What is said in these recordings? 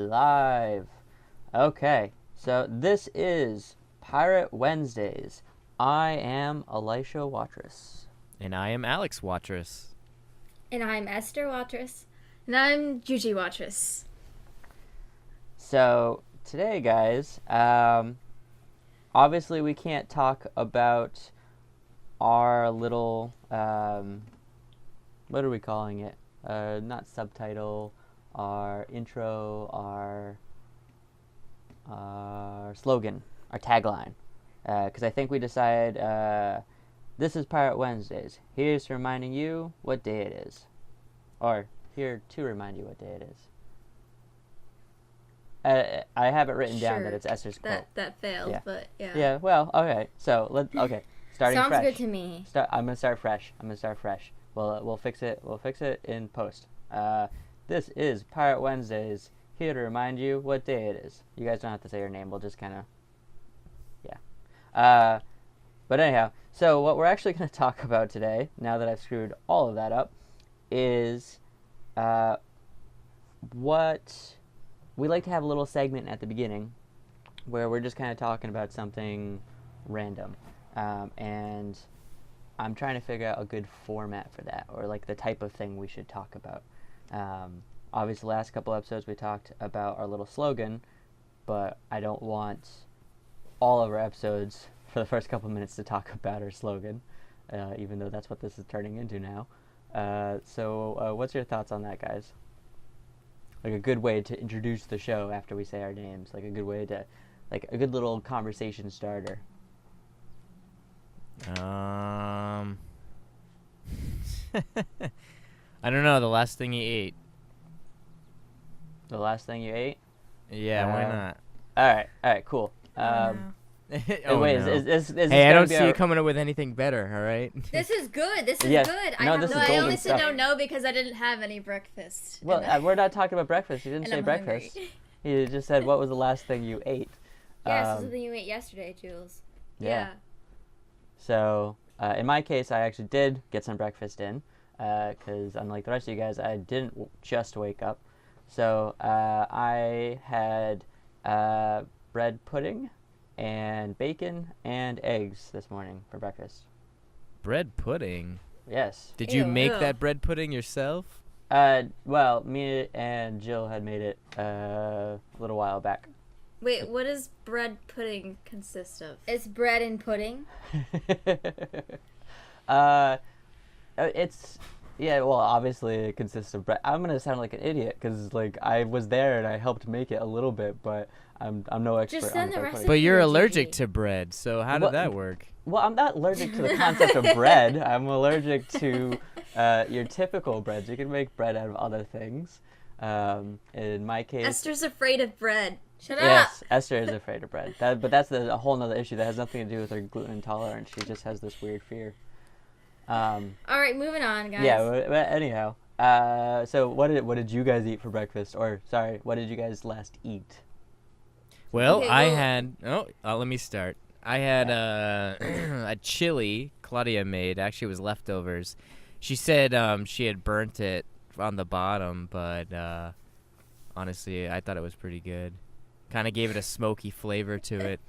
live. Okay, so this is Pirate Wednesdays. I am Elisha Watrous. And I am Alex Watrous. And I'm Esther Watrous. And I'm Juji Watrous. So today, guys, obviously we can't talk about our little, what are we calling it? Not subtitle, our intro, our slogan, our tagline. Because I think we decided this is Pirate Wednesdays. Here's reminding you what day it is. Or here to remind you what day it is. I have it written down that it's Esther's quote. That failed, Yeah. but yeah. Yeah, well, okay. So, starting Sounds fresh. good to me. I'm going to start fresh. We'll fix it in post. This is Pirate Wednesdays, here to remind you what day it is. You guys don't have to say your name. We'll just kind of, yeah. But anyhow, so what we're actually going to talk about today, now that I've screwed all of that up, is what we like to have a little segment at the beginning where we're just kind of talking about something random. And I'm trying to figure out a good format for that, or like the type of thing we should talk about. Obviously, the last couple episodes we talked about our little slogan, but I don't want all of our episodes for the first couple minutes to talk about our slogan, even though that's what this is turning into now. So what's your thoughts on that, guys? Like a good way to introduce the show after we say our names, like a good way to, like a good little conversation starter. I don't know. The last thing you ate. The last thing you ate? Yeah, why not? All right, cool. Oh, Oh, wait, no. is this Hey, I gonna don't be see our- you coming up with anything better. All right. This is good. This is Yes. good. No, this is I golden only stuff. said don't know because I didn't have any breakfast. Well, And we're not talking about breakfast. You didn't and say I'm breakfast. hungry. You just said what was the last thing you ate. Yeah, so something you ate yesterday, Jules. Yeah. So, in my case, I actually did get some breakfast in, because unlike the rest of you guys, I didn't just wake up. So, I had bread pudding and bacon and eggs this morning for breakfast. Bread pudding. Yes. Did you Ew. make Ew. that bread pudding yourself? Well, me and Jill had made it a little while back. Wait, what does bread pudding consist of? It's bread and pudding. It's well, obviously it consists of bread. I'm gonna sound like an idiot because like I was there and I helped make it a little bit, but I'm no expert Just on send the the bread recipe. pudding. But you're Gigi. allergic to bread, so how Well, did that work? Well, I'm not allergic to the concept of bread. I'm allergic to your typical breads. You can make bread out of other things. In my case, Esther's afraid of bread. Shut yes, Esther is afraid of bread. But that's a whole nother issue that has nothing to do with her gluten intolerance. She just has this weird fear. All right, moving on, guys. Yeah, but anyhow. So what did you guys eat for breakfast? Or sorry, what did you guys last eat? Well, Okay, I well- had. Let me start. I had a chili Claudia made. Actually, it was leftovers. She said she had burnt it on the bottom, but honestly, I thought it was pretty good. Kind of gave it a smoky flavor to it,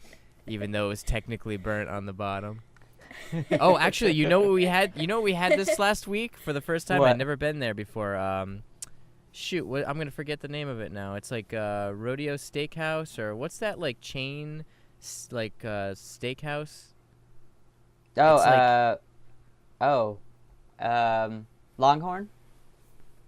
even though it was technically burnt on the bottom. Oh, actually, you know what we had? You know what we had this last week for the first time? What? I'd never been there before. I'm gonna forget the name of it now. It's like Rodeo Steakhouse, or what's that like chain, steakhouse? Longhorn?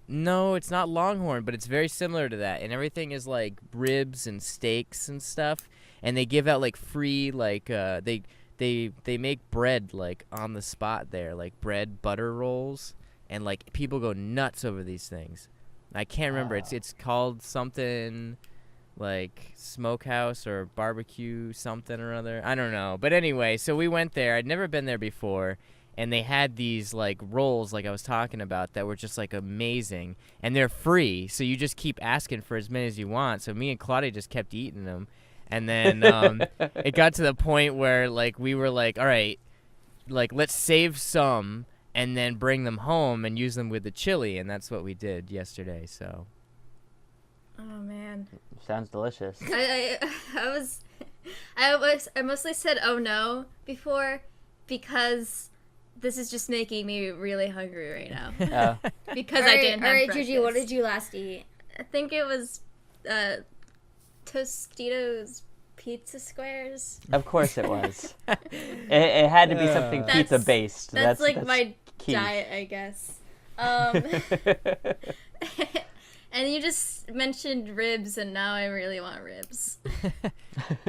No, it's not Longhorn, but it's very similar to that, and everything is like ribs and steaks and stuff. And they give out like free they make bread like on the spot there, like bread butter rolls, and like people go nuts over these things. I can't remember. It's called something like Smokehouse or Barbecue something or other. I don't know. But anyway, so we went there. I'd never been there before, and they had these like rolls like I was talking about that were just like amazing, and they're free, so you just keep asking for as many as you want. So me and Claudia just kept eating them. And then it got to the point where like we were like, all right, like let's save some and then bring them home and use them with the chili, and that's what we did yesterday. So Oh man. Sounds delicious. I mostly said oh no before because this is just making me really hungry right now. Because I didn't have Alright, breakfast. Gigi, what did you last eat? I think it was Tostitos pizza squares. Of course it was. It had to be something That's- pizza based. That's like my key. diet, I guess. And you just mentioned ribs, and now I really want ribs.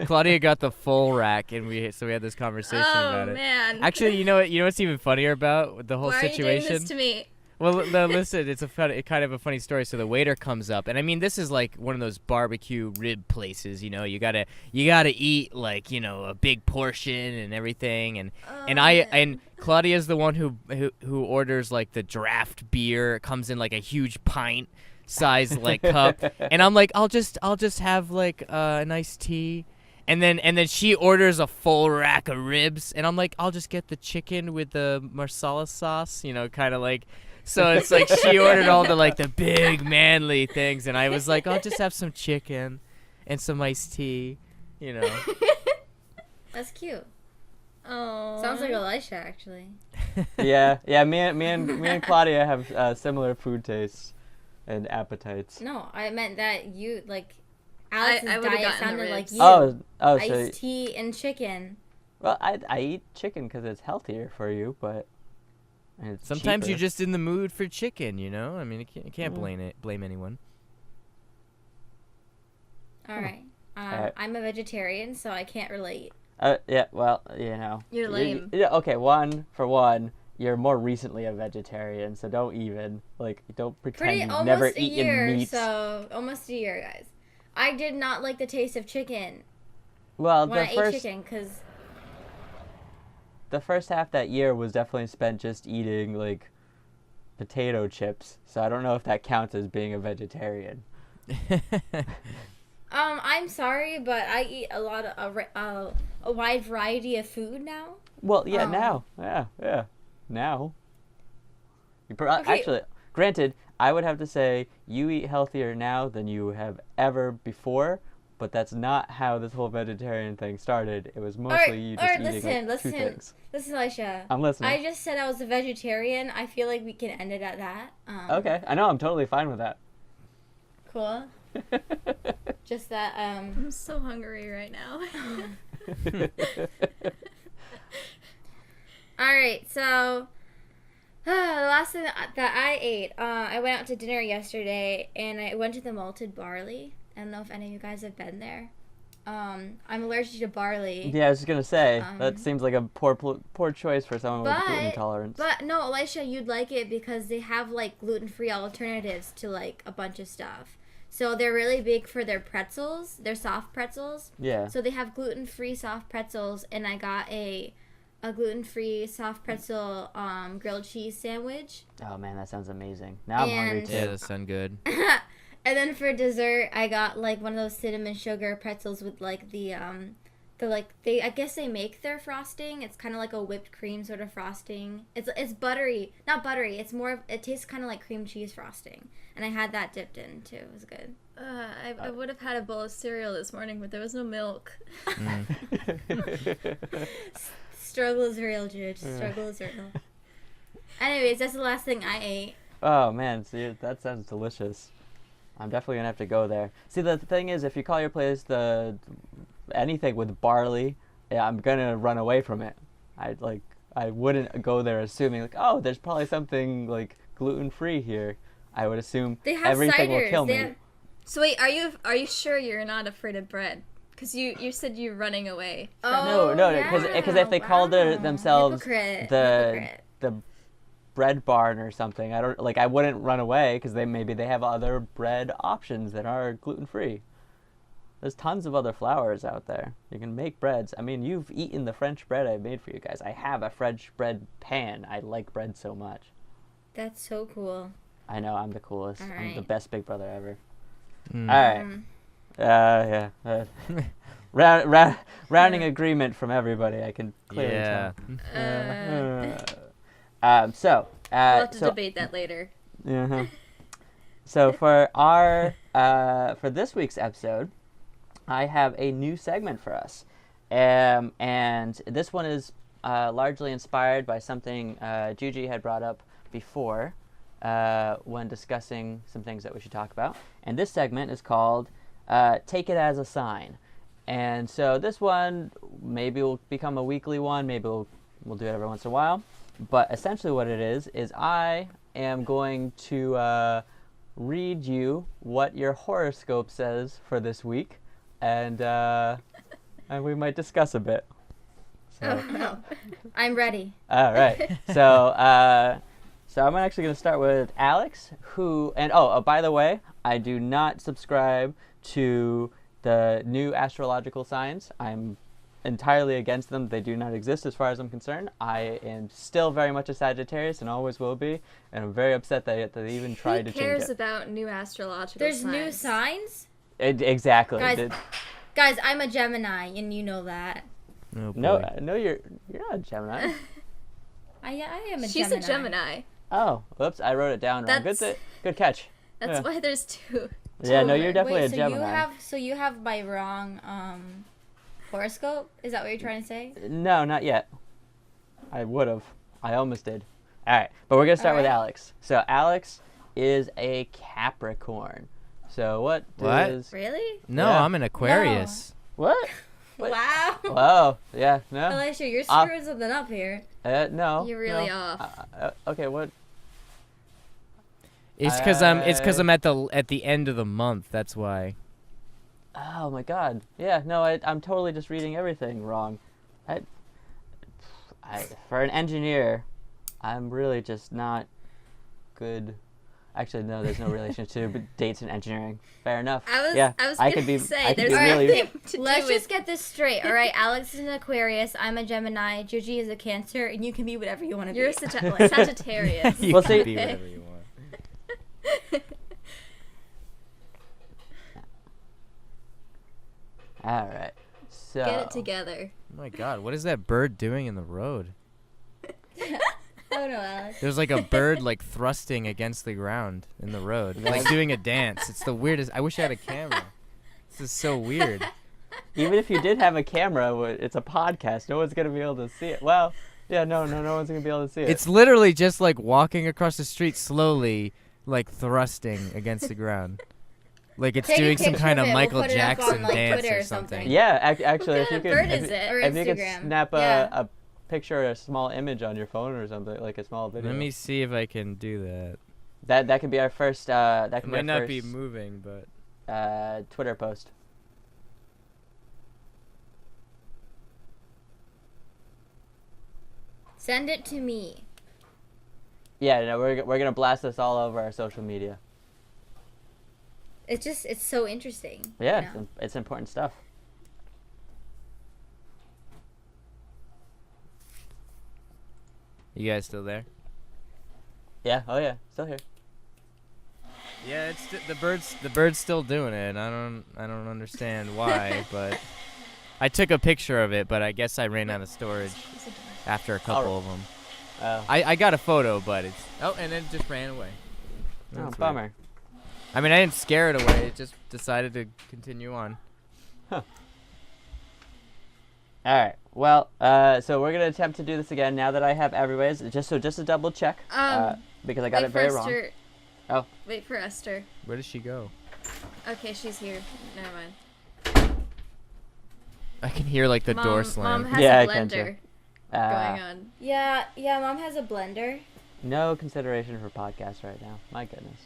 Claudia got the full rack, and we had this conversation about it. Man. Actually, you know what? You know what's even funnier about the whole Why situation? are you doing this to me? Well, no, listen, it's kind of a funny story. So the waiter comes up, and I mean, this is like one of those barbecue rib places. You know, you gotta eat like, you know, a big portion and everything. And Claudia's the one who orders like the draft beer. It comes in like a huge pint size like cup, and I'm like, I'll just have like an iced tea. And then she orders a full rack of ribs, and I'm like, I'll just get the chicken with the marsala sauce, you know, kind of like. So it's like she ordered all the big manly things, and I was like, I'll just have some chicken and some iced tea, you know. That's cute. Oh. Sounds like Elisha, actually. Yeah. Me and Claudia have similar food tastes and appetites. No, I meant that you, like, Alex's I would've diet gotten the sounded like ribs. you. Oh, so Iced tea and chicken. well, I eat chicken because it's healthier for you, but it's Sometimes cheaper. you're just in the mood for chicken, you know. I mean, you can't blame anyone. All right. Alright. I'm a vegetarian, so I can't relate. Yeah. Well, you know. You're lame. Yeah. Okay. One, you're more recently a vegetarian, so don't pretend you've never Almost a eaten year, meat. so almost a year, guys. I did not like the taste of chicken Well, when I ate chicken, because the first half that year was definitely spent just eating like potato chips. So I don't know if that counts as being a vegetarian. I'm sorry, but I eat a lot of a wide variety of food now. Well, yeah, Oh. now. Yeah. Now. Okay. Actually, granted, I would have to say you eat healthier now than you have ever before, but that's not how this whole vegetarian thing started. It was mostly you just eating two things. Listen, Elisha. I'm listening. I just said I was a vegetarian. I feel like we can end it at that. Okay, I know, I'm totally fine with that. Cool. Just that. I'm so hungry right now. All right, so the last thing that I ate, I went out to dinner yesterday, and I went to the Malted Barley. I don't know if any of you guys have been there. I'm allergic to barley. Yeah, I was just gonna say that Um, seems like a poor choice for someone with gluten but- intolerance. But no, Elisha, you'd like it because they have like gluten-free alternatives to like a bunch of stuff. So they're really big for their pretzels, their soft pretzels. Yeah. So they have gluten-free soft pretzels, and I got a gluten-free soft pretzel grilled cheese sandwich. Oh man, that sounds amazing. Now I'm hungry And- too. Yeah, that sound good. And then for dessert, I got like one of those cinnamon sugar pretzels with like I guess they make their frosting. It's kind of like a whipped cream sort of frosting. It's buttery, not buttery. It's more of, it tastes kind of like cream cheese frosting. And I had that dipped in too. It was good. I would have had a bowl of cereal this morning, but there was no milk. Struggle is real, Jude. Struggle is real. Anyways, that's the last thing I ate. Oh man, see, that sounds delicious. I'm definitely gonna have to go there. See, the thing is, if you call your place anything with barley, yeah, I'm gonna run away from it. I wouldn't go there assuming like, oh, there's probably something like gluten free here. I would assume They have everything will ciders. kill They me. have- So wait, are you sure you're not afraid of bread? Because you said you're running away. Oh, No, because if they call wow. themselves Hypocrite. the Hypocrite. bread barn or something, I wouldn't run away because maybe they have other bread options that are gluten free. There's tons of other flours out there. You can make breads. I mean, you've eaten the French bread I made for you guys. I have a French bread pan. I like bread so much. That's so cool. I know, I'm the coolest. All I'm the right. best big brother ever. Mm. All right. Yeah. Rounding agreement from everybody. I can clearly Yeah. tell. So We'll have to so debate that later. uh So for our for this week's episode, I have a new segment for us, and this one is largely inspired by something Juji had brought up before when discussing some things that we should talk about. And this segment is called "Take It as a Sign." And so this one maybe will become a weekly one. Maybe we'll do it every once in a while. But essentially what it is I am going to read you what your horoscope says for this week, and we might discuss a bit. So. Oh no, I'm ready. All right. So I'm actually going to start with Alex, who, and by the way, I do not subscribe to the new astrological signs. I'm entirely against them. They do not exist as far as I'm concerned. I am still very much a Sagittarius and always will be, and I'm very upset that they even tried to change it. Who cares about new astrological There's signs? new signs? Exactly. Guys, I'm a Gemini, and you know that. Oh, No, boy. no, you're not a Gemini. I am a She's Gemini. a Gemini. Oh, whoops! I wrote it down wrong. Good catch. That's Yeah. why there's two. Yeah, no, you're definitely Wait, a so Gemini. you have my wrong horoscope? Is that what you're trying to say? No, not yet. I would have. I almost did. All right, but we're gonna start with Alright. Alex. So Alex is a Capricorn. So what What? does? Really? No, Yeah. I'm an Aquarius. What? What? Wow. Whoa. Yeah. No. Alicia, you're Off. screwing something up here. No. You're really no. off. Okay. What? It's because I'm at the end of the month. That's why. Oh my God. Yeah. No. I'm totally just reading everything wrong. For an engineer, I'm really just not good. Actually, no. There's no relation to dates and engineering. Fair enough. I was Yeah. gonna I could be. say I could there's be really. nothing to Let's do just with get this straight, all right? Alex is an Aquarius, I'm a Gemini, Juji is a Cancer, and you can be whatever you want to be. You're a Sagittarius. You Well, can see- be whatever you want. All right. So. Get it together. Oh my God, what is that bird doing in the road? Oh no, Alex. There's like a bird like thrusting against the ground in the road, like doing a dance. It's the weirdest. I wish I had a camera. This is so weird. Even if you did have a camera, it's a podcast. No one's gonna be able to see it. Well, yeah, no one's gonna be able to see it. It's literally just like walking across the street slowly, like thrusting against the ground. Like it's Take a doing some picture kind of of it. We'll Michael put it up Jackson on, like, dance Twitter or or something. something. Yeah, actually, What if you kind of could, bird is it? Or if you could Instagram. snap Yeah. a picture or a small image on your phone or something, like a small video. Let me see if I can do that. That could be our first. That It could might be our not be first moving, but Twitter post. Send it to me. Yeah, no, we're gonna blast this all over our social media. It's so interesting. Yeah, you know? it's important stuff. you guys still there? Yeah. Oh yeah. Still here. Yeah, it's the bird's still doing it. I don't understand why, but I took a picture of it, but I guess I ran out of storage after a couple of them. I got a photo, but it's and it just ran away. Oh, That's bummer. weird. I mean, I didn't scare it away. It just decided to continue on. All right. Well, so we're gonna attempt to do this again now that I have everybody's. Just to double check, because I got Wait it very for wrong. Esther. Oh. Wait for Esther. Where does she go? Okay, she's here. Never mind. I can hear like the door Mom slam. has Yeah, a I can too. blender Uh, going on. Yeah, Mom has a blender. No consideration for podcasts right now. My goodness.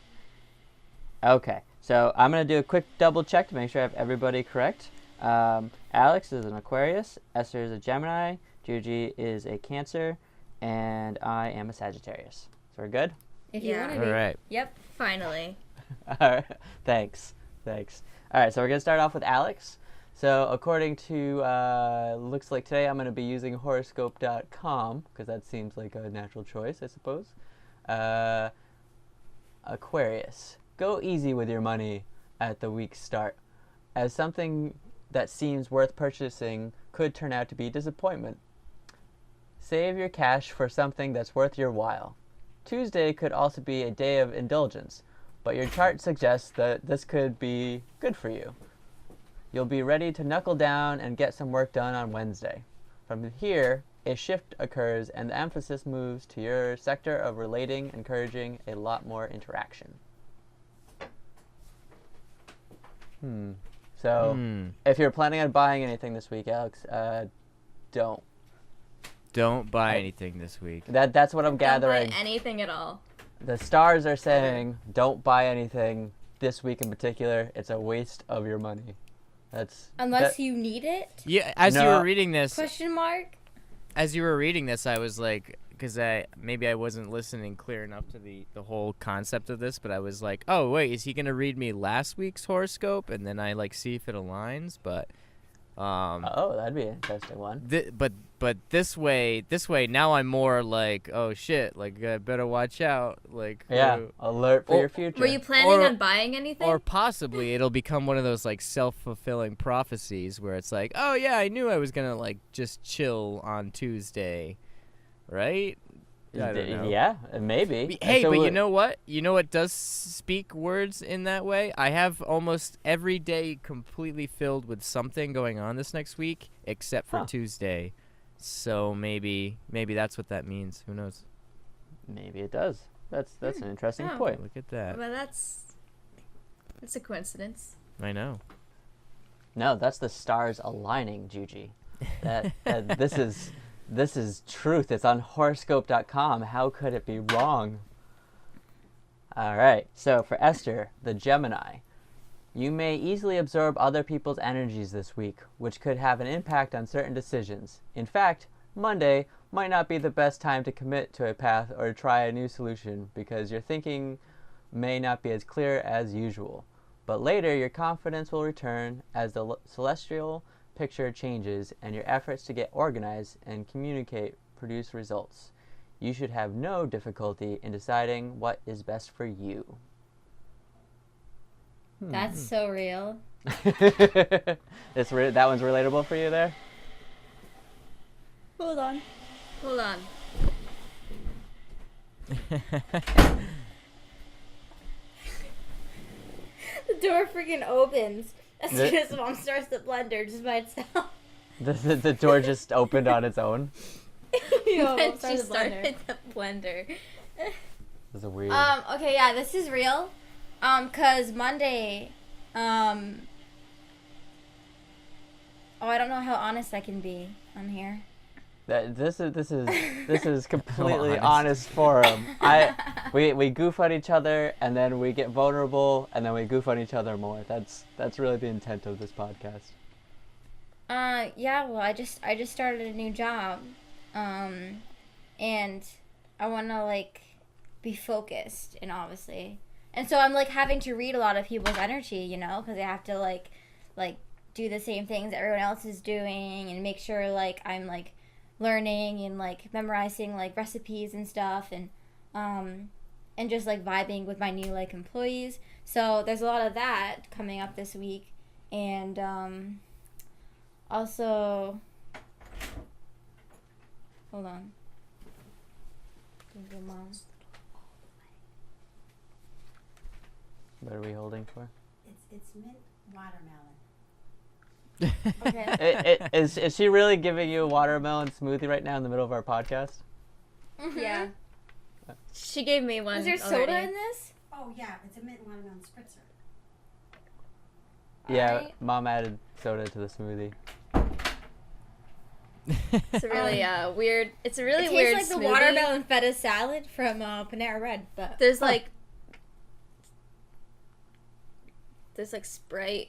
Okay, so I'm gonna do a quick double check to make sure I have everybody correct. Alex is an Aquarius, Esther is a Gemini, Juji is a Cancer, and I am a Sagittarius. So we're good? If you Yeah. want to All be. right. Yep. Finally. All right. Thanks. All right, so we're gonna start off with Alex. So according to looks like today I'm gonna be using horoscope.com because that seems like a natural choice, I suppose. Aquarius, go easy with your money at the week's start, as something that seems worth purchasing could turn out to be disappointment. Save your cash for something that's worth your while. Tuesday could also be a day of indulgence, but your chart suggests that this could be good for you. You'll be ready to knuckle down and get some work done on Wednesday. From here, a shift occurs and the emphasis moves to your sector of relating, encouraging a lot more interaction. So, if you're planning on buying anything this week, Alex, don't. Don't buy anything this week. That's what I'm gathering. Don't buy anything at all. The stars are saying don't buy anything this week in particular. It's a waste of your money. Unless you need it? Yeah, as you No. were reading this, Question mark? as you were reading this, I was like, because I wasn't listening clear enough to the whole concept of this, but I was like, oh wait, is he gonna read me last week's horoscope and then I like see if it aligns? But Oh, that'd be an interesting one. but this way now I'm more like, oh shit, like I better watch out, like Yeah, alert for or- your future. Were you planning Or- on buying anything? or possibly it'll become one of those like self-fulfilling prophecies where it's like, oh yeah, I knew I was gonna like just chill on Tuesday, right? I don't know. Yeah, maybe. Hey, So but you what- know what? You know what does speak words in that way? I have almost every day completely filled with something going on this next week, except for Huh. Tuesday. So maybe that's what that means. Who knows? Maybe it does. That's an interesting Oh. point. Look at that. Well, that's a coincidence. I know. No, that's the stars aligning, Juji. That this is truth. It's on horoscope.com. How could it be wrong? All right. So for Esther, the Gemini, you may easily absorb other people's energies this week, which could have an impact on certain decisions. In fact, Monday might not be the best time to commit to a path or try a new solution because your thinking may not be as clear as usual. But later, your confidence will return as the celestial picture changes and your efforts to get organized and communicate produce results. You should have no difficulty in deciding what is best for you. That's so real. That one's relatable for you there? Hold on. Hold on. The door freaking opens as The- soon as Mom starts the blender just by itself. The door just opened on its own. Yo, Then Mom she starts the blender. started the blender. This is weird. Okay, yeah, this is real. Cause Monday, oh, I don't know how honest I can be on here. This is completely honest. honest forum. We goof on each other and then we get vulnerable and then we goof on each other more. That's really the intent of this podcast. Yeah, well, I just started a new job, and I want to like be focused and obviously, and so I'm like having to read a lot of people's energy, you know, because I have to like do the same things everyone else is doing and make sure like I'm like learning and like memorizing like recipes and stuff and just like vibing with my new like employees. So there's a lot of that coming up this week, and also, hold on. Thank you, Mom. What are we holding for? It's mint watermelon. Okay. Is she really giving you a watermelon smoothie right now in the middle of our podcast? Yeah. She gave me one. Is there soda already. in this? Oh yeah, it's a mint watermelon spritzer. Yeah, Alright. Mom added soda to the smoothie. It's a really weird. It's a really It weird tastes like smoothie. the watermelon feta salad from Panera Bread, but There's like Sprite,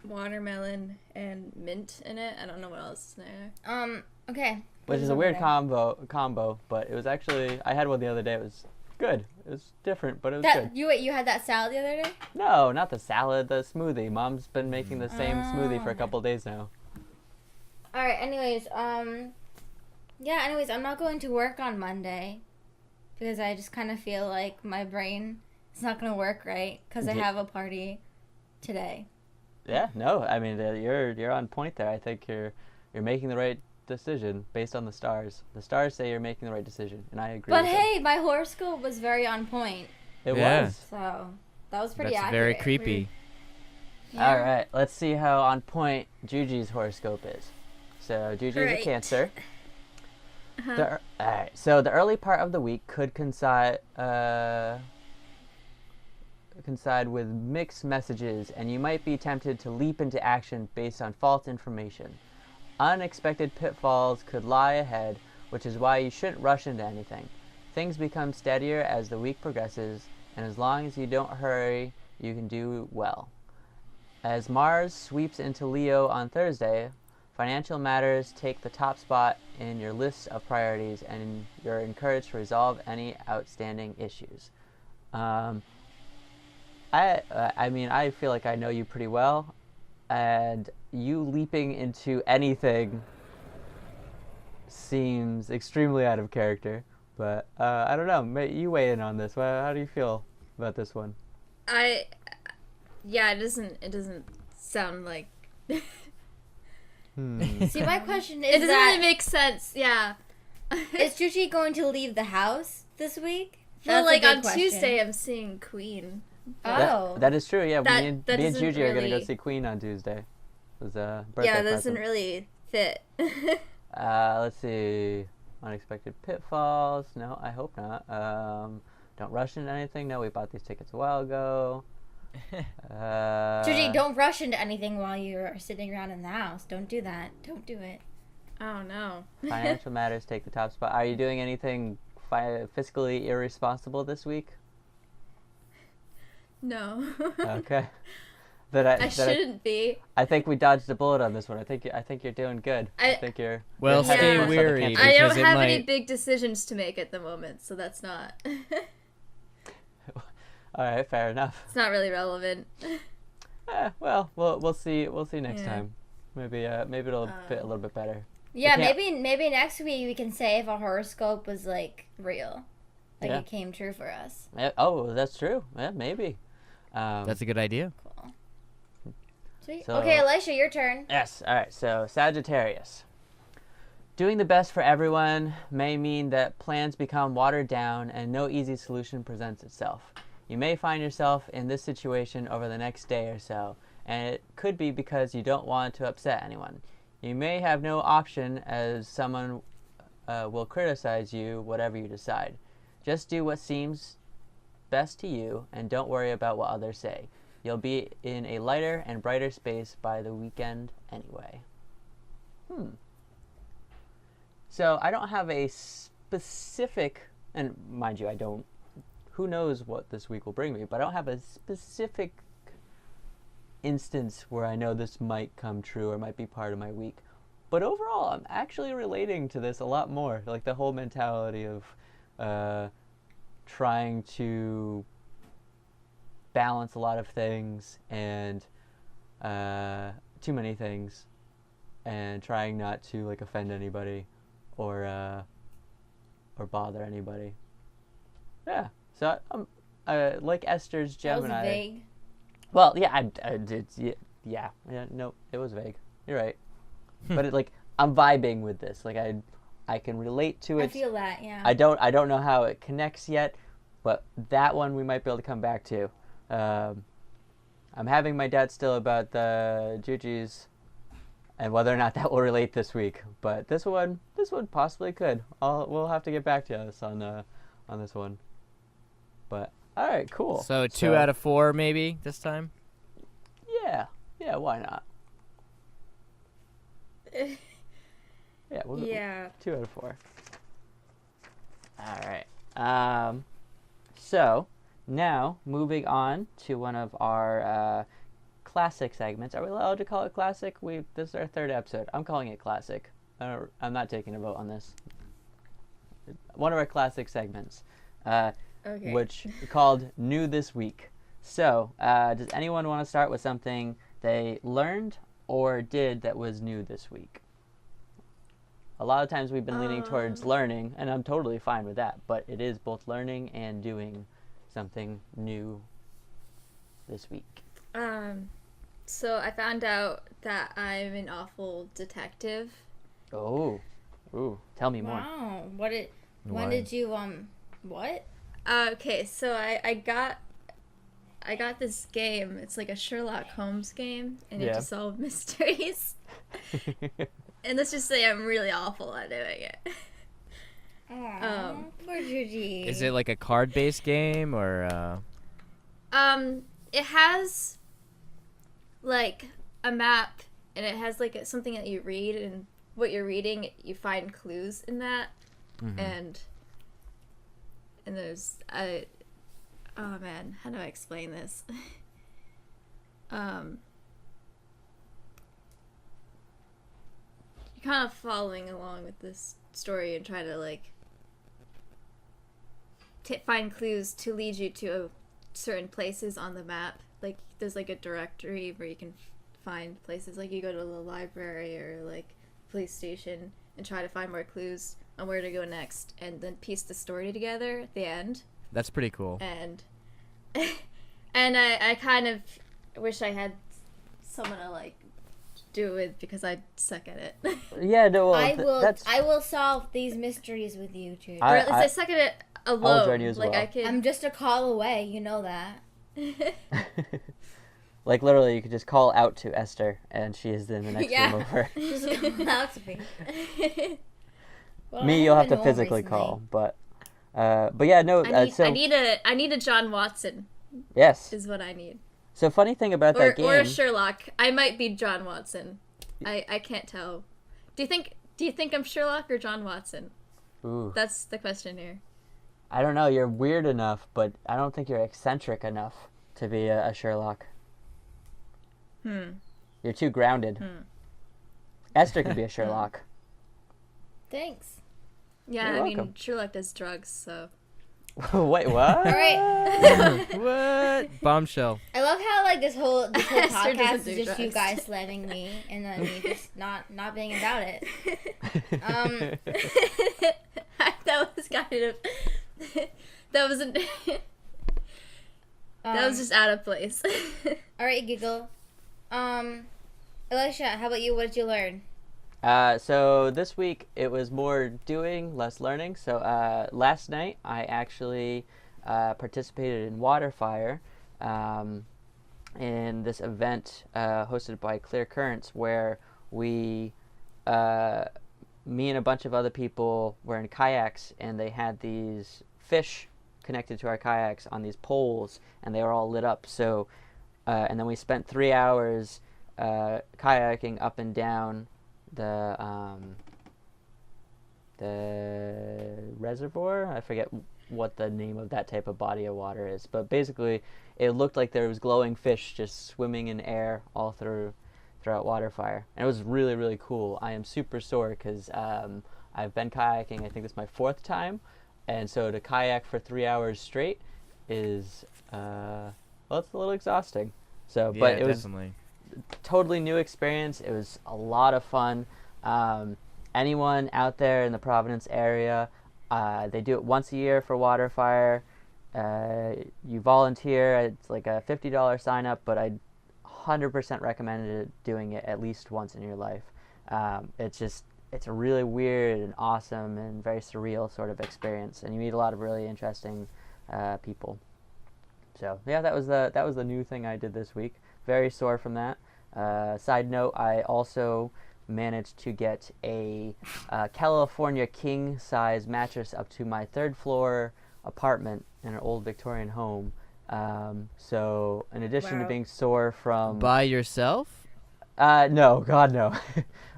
watermelon, and mint in it. I don't know what else is there. okay. Which is a weird combo, but it was actually, I had one the other day. It was good. It was different, but it was good. You had that salad the other day? No, not the salad, the smoothie. Mom's been making the same smoothie for a couple days now. All right. Anyways, yeah. Anyways, I'm not going to work on Monday because I just kind of feel like my brain is not going to work right because I Yeah. have a party today. Yeah, no, I mean you're on point there. I think you're making the right decision based on the stars. The stars say you're making the right decision, and I agree. But with hey, my horoscope was very on point. it Yeah. was. So That was pretty That's accurate. very creepy. All right, let's see how on point Juji's horoscope is. So Juji's a Right. Cancer. All right, so the early part of the week could coincide with mixed messages, and you might be tempted to leap into action based on false information. Unexpected pitfalls could lie ahead, which is why you shouldn't rush into anything. Things become steadier as the week progresses, and as long as you don't hurry, you can do well. As Mars sweeps into Leo on Thursday, financial matters take the top spot in your list of priorities, and you're encouraged to resolve any outstanding issues. I mean, I feel like I know you pretty well, and you leaping into anything seems extremely out of character. But I don't know. You weigh in on this. How do you feel about this one? Yeah, it doesn't sound like. See, my question It is doesn't that really make sense. Yeah. is Juji going to leave the house this week? Well, That's a like good on question. Tuesday, I'm seeing Queen. Oh. That is true. Yeah, That- me and that Juji doesn't are gonna go really- see Queen on Tuesday. It was a birthday Yeah, that doesn't present. really fit. Let's see. Unexpected pitfalls. No, I hope not. Don't rush into anything. No, we bought these tickets a while ago. Juji, don't rush into anything while you're sitting around in the house. Don't do that. Don't do it. Oh no. Financial matters take the top spot. Are you doing anything fiscally irresponsible this week? No. Okay. I shouldn't be. I think we dodged a bullet on this one. I think you're doing good. I think you're. Well, you're stay ahead of most other weary, campers. I don't because it have any might- big decisions to make at the moment, so that's not. All right, fair enough. It's not really relevant. Well, we'll see. We'll see next Yeah. time. Maybe it'll fit a little bit better. Yeah, can't- maybe next week we can say if a horoscope was like real, like Yeah. it came true for us. Oh, that's true. Yeah, maybe. That's a good idea. Cool. Sweet. So- Okay, Elisha, your turn. Yes. All right. So Sagittarius. Doing the best for everyone may mean that plans become watered down and no easy solution presents itself. You may find yourself in this situation over the next day or so, and it could be because you don't want to upset anyone. You may have no option as someone will criticize you whatever you decide. Just do what seems best to you and don't worry about what others say. You'll be in a lighter and brighter space by the weekend anyway. So I don't have a specific, and mind you, I don't, who knows what this week will bring me, but I don't have a specific instance where I know this might come true or might be part of my week. But overall, I'm actually relating to this a lot more. Like the whole mentality of trying to balance a lot of things and too many things, and trying not to like offend anybody or bother anybody. Yeah. So like Esther's Gemini. That was vague. Well, yeah, I did. Yeah. No, it was vague. You're right. But it, like, I'm vibing with this. Like, I can relate to it. I feel that, yeah. I don't know how it connects yet, but that one we might be able to come back to. I'm having my doubt still about the Juji's and whether or not that will relate this week. But this one possibly could. We'll have to get back to us on this one. But all right, cool. So 2 out of 4 maybe this time. Yeah, why not? Yeah, we'll Yeah. 2 out of 4. All right. So now moving on to one of our classic segments. Are we allowed to call it classic? This is our 3rd episode. I'm calling it classic. I'm not taking a vote on this. One of our classic segments, Okay. which called New This Week. So, does anyone want to start with something they learned or did that was new this week? A lot of times we've been leaning towards learning, and I'm totally fine with that, but it is both learning and doing something new this week. So I found out that I'm an awful detective. Oh. Ooh, tell me more. Wow. When Why? did you what? Okay, so I got I got this game. It's like a Sherlock Holmes game, and you have Yeah. to solve mysteries. And let's just say I'm really awful at doing it. Poor Georgie. Is it like a card-based game or? It has like a map, and it has like something that you read, and what you're reading, you find clues in that, and there's oh man, how do I explain this? You're kind of following along with this story and try to like find clues to lead you to certain places on the map. Like there's like a directory where you can find places, like you go to the library or like police station and try to find more clues on where to go next, and then piece the story together at the end. That's pretty cool. And and I kind of wish I had someone to like do it with, because I suck at it. Yeah, no, well, I will solve these mysteries with you, Georgie. Or at least I suck at it alone. join you as like well. I could. I'm just a call away, you know that. like literally, you could just call out to Esther, and she is in the next Yeah. room over. Just call out to me. Well, I Me, you'll have haven't to been home physically recently. call, but yeah, no. I need a John Watson yes. is what I need. So funny thing about that game. Or a Sherlock. I might be John Watson. I can't tell. Do you think I'm Sherlock or John Watson? Ooh, That's the question here. I don't know. You're weird enough, but I don't think you're eccentric enough to be a Sherlock. You're too grounded. Esther could be a Sherlock. Thanks. Yeah, You're I mean welcome. Sherlock does drugs, so. Wait, what? All right. What? Bombshell. I love how like this whole Esther podcast doesn't is do just you drugs. guys slamming me and then me just not being about it. That was kind of. That wasn't. That was just out of place. All right, Giggle. Elisha, how about you? What did you learn? So this week it was more doing, less learning. So last night I actually participated in Waterfire in this event hosted by Clear Currents, where me and a bunch of other people were in kayaks, and they had these fish connected to our kayaks on these poles, and they were all lit up. So and then we spent 3 hours kayaking up and down the reservoir. I forget what the name of that type of body of water is, but basically it looked like there was glowing fish just swimming in air all throughout Waterfire, and it was really, really cool. I am super sore because I've been kayaking, I think this is my 4th time, and so to kayak for 3 hours straight is well, it's a little exhausting. So but it was definitely. totally new experience. It was a lot of fun. Anyone out there in the Providence area, they do it once a year for Waterfire. You volunteer. It's like a $50 sign up, but I 100% recommend doing it at least once in your life. It's a really weird and awesome and very surreal sort of experience, and you meet a lot of really interesting people. So yeah, that was the new thing I did this week. Very sore from that. Side note, I also managed to get a California king size mattress up to my 3rd floor apartment in an old Victorian home. So in addition to Wow. being sore from By yourself? no, God no.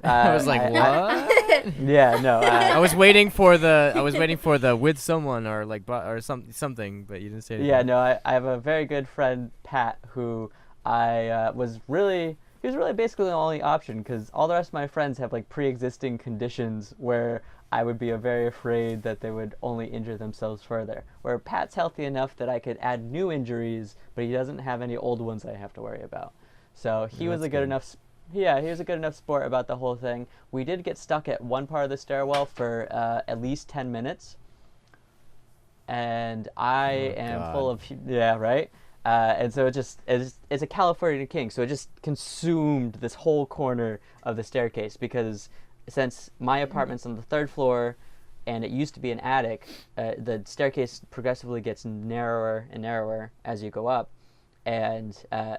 I was like, what? Yeah, no. I was waiting for the with someone or like or something, but you didn't say anything. Yeah, no, I have a very good friend, Pat, who he was really basically the only option, because all the rest of my friends have like pre-existing conditions where I would be very afraid that they would only injure themselves further. Where Pat's healthy enough that I could add new injuries, but he doesn't have any old ones I have to worry about. So he was that's a good enough. Yeah, he was a good enough sport about the whole thing. We did get stuck at one part of the stairwell for at least 10 minutes. And I am God. full of, yeah, right? And so it's a California king, so it just consumed this whole corner of the staircase, because since my apartment's on the 3rd floor and it used to be an attic, the staircase progressively gets narrower and narrower as you go up. and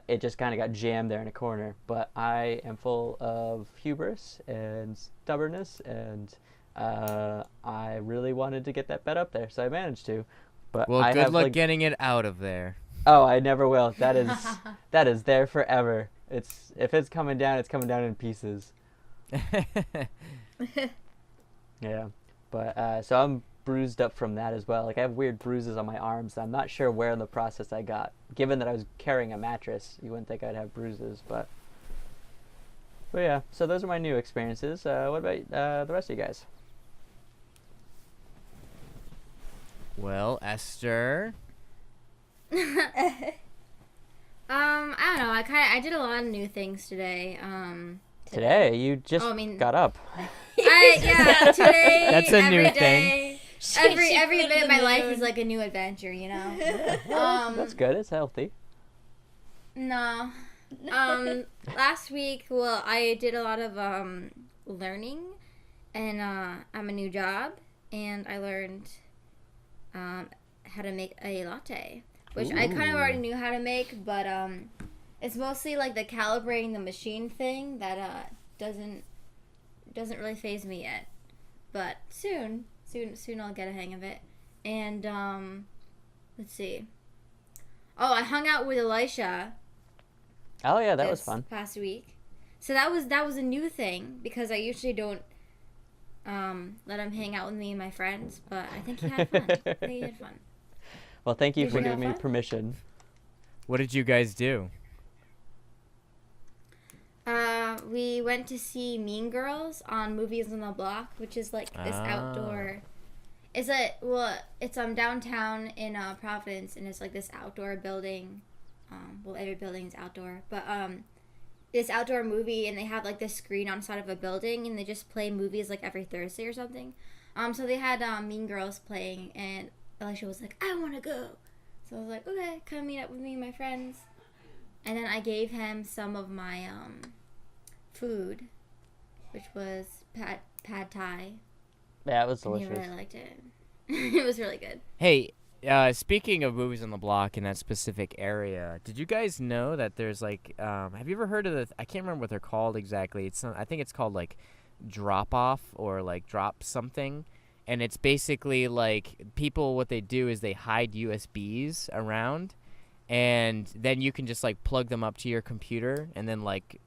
it just kind of got jammed there in a corner. But I am full of hubris and stubbornness, and I really wanted to get that bed up there, so I managed to. But Well, I good have, luck like, getting it out of there. oh, I never will. That is there forever. If it's coming down in pieces. Yeah, but so I'm bruised up from that as well. Like I have weird bruises on my arms. I'm not sure where in the process I got. Given that I was carrying a mattress, you wouldn't think I'd have bruises, but yeah. So those are my new experiences. What about the rest of you guys? Well, Esther. I don't know. I did a lot of new things today. Today you just Oh, I mean- got up. Today. That's a new every thing. day, She Every flew to bit of the my life moon. is like a new adventure, you know. That's good. It's healthy. No. Last week, well, I did a lot of learning, and I'm a new job, and I learned how to make a latte, which I kind of already knew how to make, but it's mostly like the calibrating the machine thing that doesn't really faze me yet, but soon I'll get a hang of it. And let's see. Oh, I hung out with Elisha. Oh yeah, that was this fun. past week. So that was a new thing because I usually don't let him hang out with me and my friends, but I think he had fun. I think he had fun. Well, thank you Did for you have giving me fun? permission. What did you guys do? We went to see Mean Girls on Movies on the Block, which is like this outdoor. It's downtown in Providence, and it's like this outdoor building. Well, every building is outdoor, but this outdoor movie, and they have like this screen on the side of a building, and they just play movies like every Thursday or something. So they had Mean Girls playing, and Elisha was like, "I want to go," so I was like, "Okay, come meet up with me and my friends." And then I gave him some of my food, which was pad thai. Yeah, it was And he delicious. really liked it. It was really good. Hey, speaking of movies on the block in that specific area, did you guys know that there's like, have you ever heard of I can't remember what they're called exactly. I think it's called like drop off or like drop something. And it's basically like people, what they do is they hide USBs around, and then you can just like plug them up to your computer and then like,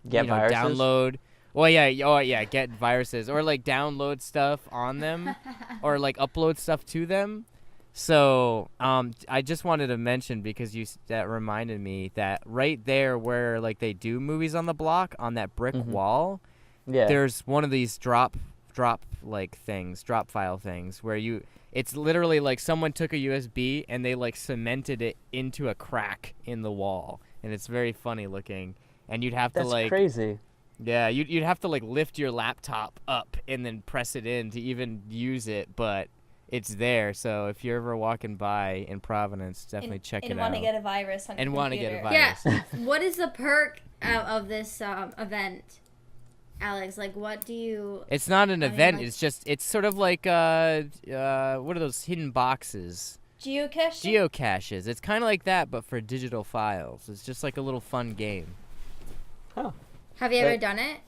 Get you know, viruses? download. Well, yeah, get viruses or like download stuff on them or like upload stuff to them. So, I just wanted to mention because that reminded me that right there where like they do movies on the block on that brick wall, Yeah. there's one of these drop file things where it's literally like someone took a USB and they like cemented it into a crack in the wall, and it's very funny looking. And you'd have That's to like crazy. yeah, you'd have to like lift your laptop up and then press it in to even use it, but it's there. So if you're ever walking by in Providence, definitely check it and out. want to get a virus on And your want to get a computer. virus. Yeah. What is the perk of this event, Alex? Like, what do you? It's not an I mean, event. like- It's sort of like what are those hidden boxes? Geocaching? Geocaches. It's kind of like that, but for digital files. It's just like a little fun game. Huh. Have you ever But- done it?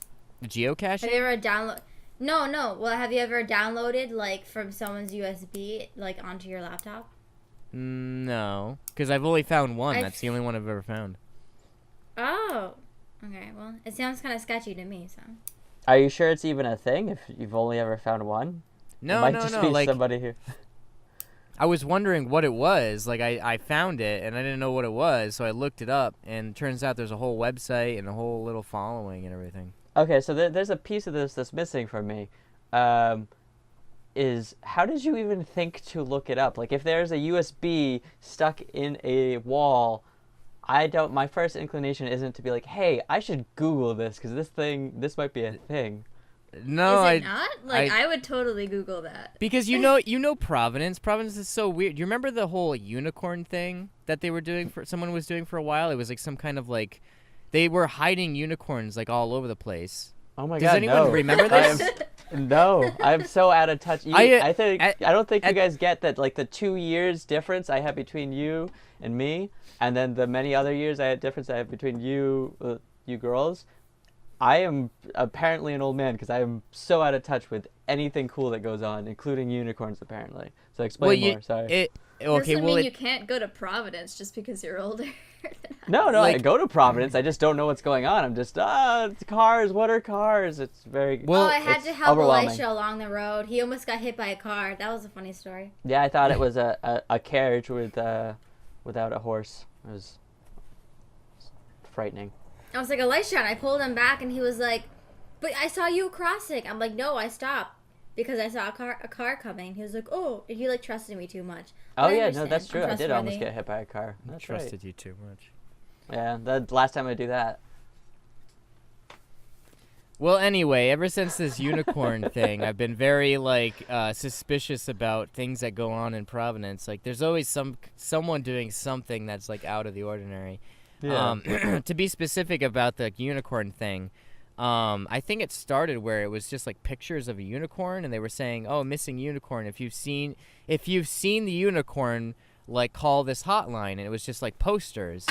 Geocaching? Have you ever download? No. Well, have you ever downloaded like from someone's USB like onto your laptop? No, because I've only found one. I've- That's the only one I've ever found. Oh. Okay. Well, it sounds kind of sketchy to me. So. Are you sure it's even a thing if you've only ever found one? It No, might no, just no. be Like somebody who. I was wondering what it was. Like I found it and I didn't know what it was, so I looked it up, and it turns out there's a whole website and a whole little following and everything. Okay, so there's a piece of this that's missing from me. Is how did you even think to look it up? Like if there's a USB stuck in a wall, my first inclination isn't to be like, hey, I should Google this because this might be a thing. No, Is it not? Like, I- I would totally Google that. because you know Providence. Providence is so weird. You remember the whole unicorn thing that they were doing someone was doing for a while? It was like some kind of like they were hiding unicorns like all over the place. Oh my Does god, anyone no. remember I this? No, I'm so out of touch. I think I- I don't think you guys get that, like the 2 years difference I have between you and me, and then the many other years I have between you girls. I am apparently an old man because I am so out of touch with anything cool that goes on, including unicorns apparently. So explain more. Sorry. Okay, Doesn't well, mean you can't go to Providence just because you're older. No, I like- go to Providence. I just don't know what's going on. I'm just it's cars. What are cars? It's very Well, Oh, I had it's to help overwhelming. Elisha along the road. He almost got hit by a car. That was a funny story. Yeah, I thought it was a carriage with without a horse. It was frightening. I was like, Elisha, and I pulled him back, and he was like, "But I saw you crossing." I'm like, "No, I stopped because I saw a car coming." He was like, "Oh," and he like trusted me too much. Oh But I yeah, no, understand. that's I'm true. I did almost trustworthy. get hit by a car. I That's trusted you too much. right. Yeah, the last time I do that. Well, anyway, ever since this unicorn thing, I've been very like suspicious about things that go on in Providence. Like, there's always someone doing something that's like out of the ordinary. To be specific about the unicorn thing, I think it started where it was just like pictures of a unicorn, and they were saying, "Oh, missing unicorn. If you've seen the unicorn, like call this hotline," and it was just like posters.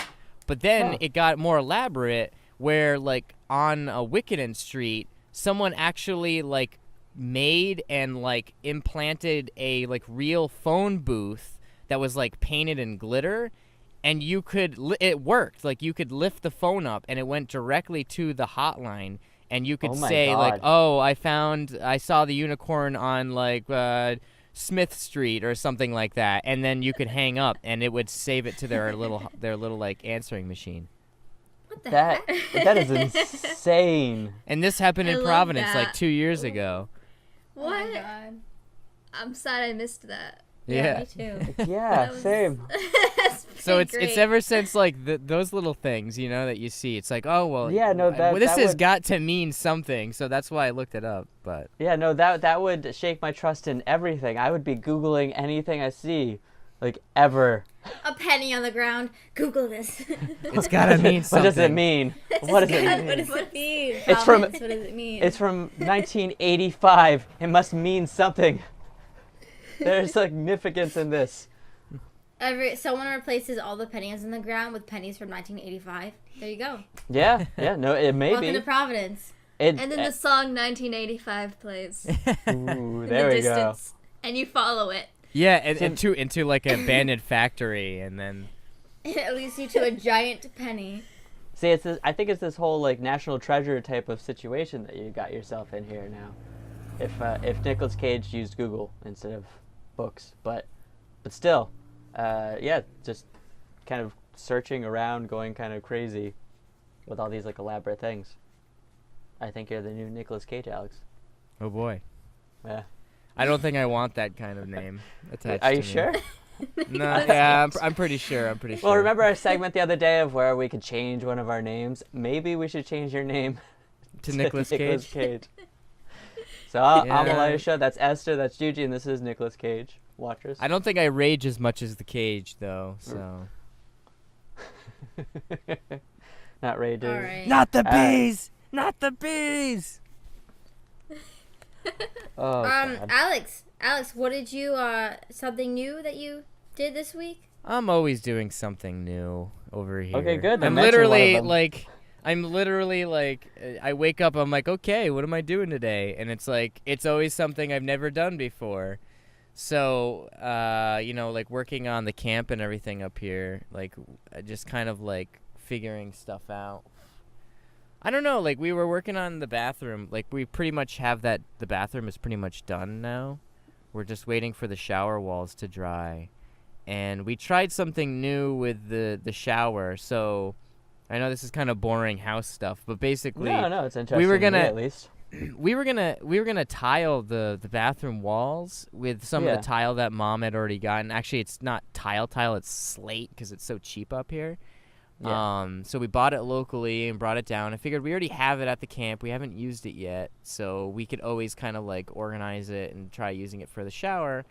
But then it got more elaborate, where like on a Wickenden Street, someone actually like made and like implanted a like real phone booth that was like painted in glitter. And you could, it worked. Like, you could lift the phone up, and it went directly to the hotline. And you could Oh my say, like, God. "Oh, I saw the unicorn on, like, Smith Street," or something like that. And then you could hang up, and it would save it to their little, like, answering machine. What the That heck? that is insane. And this happened I in love Providence, like, that. 2 years ago. What? Oh my god. I'm sad I missed that. Yeah. Me too. Yeah, That was- same. That's So pretty it's great. ever since like those little things, you know, that you see. It's like, oh well, Yeah, no, well, this that has would- got to mean something. So that's why I looked it up. But Yeah, no, that would shake my trust in everything. I would be Googling anything I see, like ever. A penny on the ground. Google this. it's gotta mean something. What does it mean? What does it God, mean? what does it mean? It's from- Providence, what does it mean? It's from 1985. It must mean something. There's significance in this. Someone replaces all the pennies in the ground with pennies from 1985. There you go. Yeah, no, it may Welcome be. to Providence. It, And then the song 1985 plays ooh, in there the we go. distance, and you follow it. Yeah, and into like an abandoned factory, and then It leads you to a giant penny. See, it's this, I think it's this whole like national treasure type of situation that you got yourself in here now. If Nicolas Cage used Google instead of books, but still, yeah, just kind of searching around, going kind of crazy with all these like elaborate things. I think you're the new Nicolas Cage, Alex. oh boy, Yeah. I don't think I want that kind of name attached. Are to you me. sure? No, yeah, I'm pretty sure. I'm pretty sure. Well, remember our segment the other day of where we could change one of our names? Maybe we should change your name to Nicolas Cage. So I'm Yeah. Elisha, that's Esther, that's Juji, and this is Nicolas Cage. Watchers. I don't think I rage as much as the Cage though. So Not Ray All right. not the Uh, bees, not the bees. Oh, God. Alex, what did you something new that you did this week? I'm always doing something new over here. Okay, good. Then I'm mention one of literally them. like, I wake up, I'm like, okay, what am I doing today? And it's like, it's always something I've never done before. So, like working on the camp and everything up here, like just kind of like figuring stuff out. I don't know, like we were working on the bathroom, like we pretty much have the bathroom is pretty much done now. We're just waiting for the shower walls to dry. And we tried something new with the shower. So I know this is kind of boring house stuff, but basically No, it's interesting. to me, gonna- at least. we were gonna tile the bathroom walls with some of Yeah. the tile that Mom had already gotten. Actually, it's not tile, it's slate because it's so cheap up here. Yeah. So we bought it locally and brought it down. I figured we already have it at the camp. We haven't used it yet, so we could always kind of like organize it and try using it for the shower.